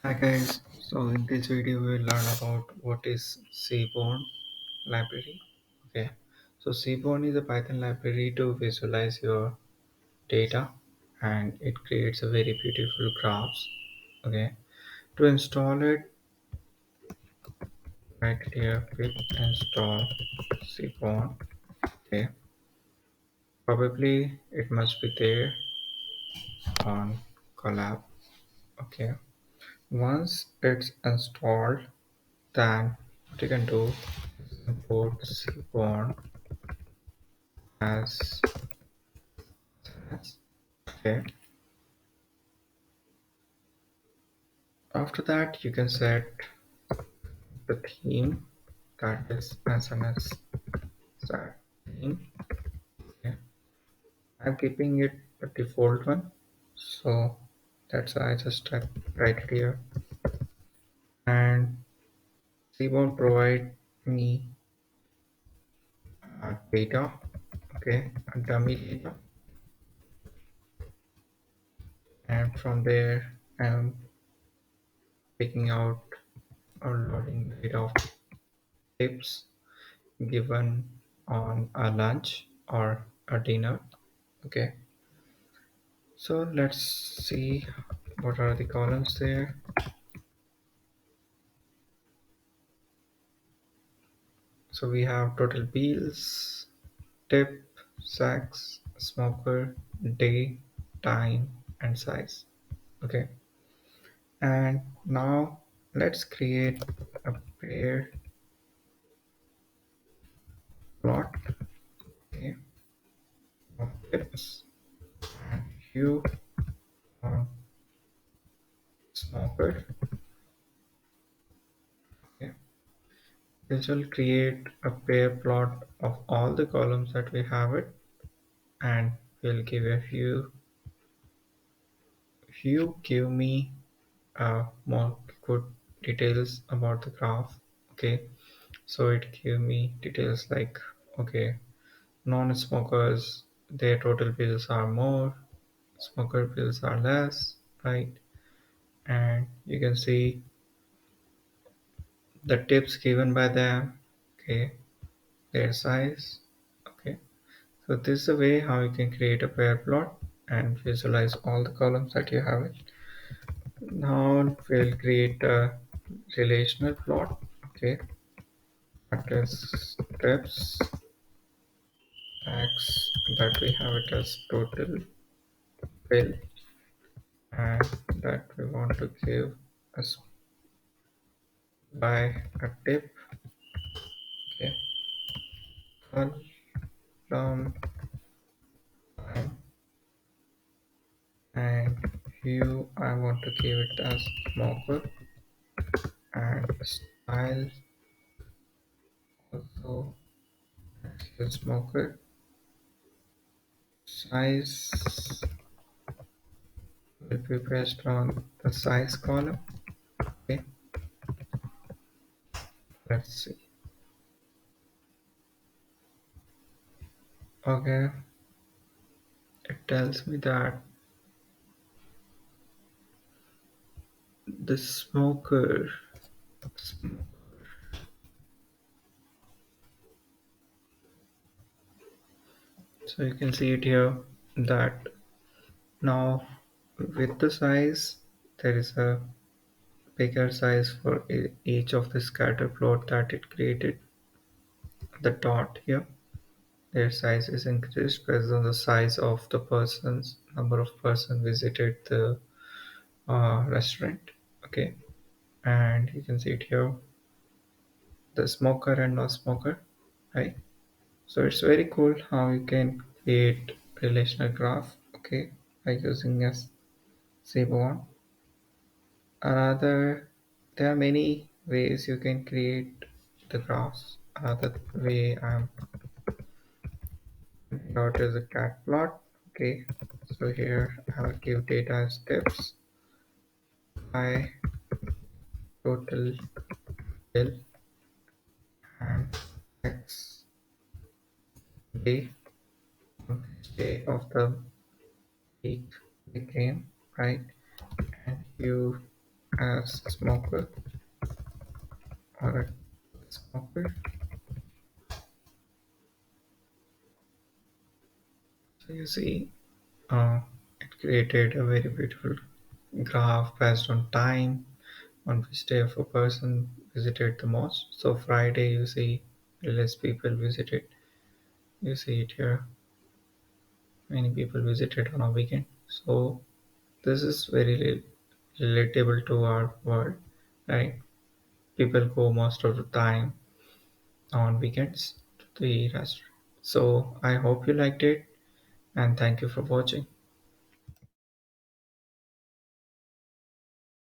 Hi guys, so in this video we will learn about what is Seaborn library. Okay, so Seaborn is a Python library to visualize your data and it creates a very beautiful graphs. Okay, to install it, right here click install Seaborn. Okay, probably it must be there on collab. Okay, once it's installed, then what you can do is import Seaborn as okay. After that, you can set the theme that is SNS start theme. Okay. I'm keeping it the default one, so that's why I just write it here. And Seaborn provide me data, okay, a dummy data, and from there I'm picking out or loading the data of tips given on a lunch or a dinner. Okay, so let's see what are the columns there. So we have total bills, tip, sex, smoker, day, time, and size. Okay, and now let's create a pair plot. Okay, of tips and hue on smoker. Okay, this will create a pair plot of all the columns that we have it, and we'll give a hue. Hue give me more good details about the graph. Okay, so it give me details like, okay, non-smokers, their total bills are more, smoker bills are less, right? And you can see the tips given by them, okay, their size. Okay, so this is a way how you can create a pair plot and visualize all the columns that you have it. Now we'll create a relational plot. Okay, that is steps x that we have it as total bill, and that we want to give us by a tip. Okay, column time, and hue I want to give it as smoker, and style also is smoker. Size will be based on the size column. Okay, let's see. Okay, it tells me that the smoker, so you can see it here that now with the size there is a bigger size for each of the scatter plot that it created. The dot here, their size is increased based on the size of the persons, number of person visited the restaurant. Okay, and you can see it here, the smoker and non smoker, right? So it's very cool how you can create relational graph, okay, by using a Seaborn. Another, there are many ways you can create the graphs. Another way I'm out is a cat plot. Okay, so here I will give data steps by total bill and x day, which day of the week they came, right? And you as a smoker or a smoker. So you see, it created a very beautiful graph based on time, on which day of a person visited the most. So Friday, you see less people visited. You see it here. Many people visited on a weekend. So this is very relatable to our world, right? People go most of the time on weekends to the restaurant. So I hope you liked it and thank you for watching.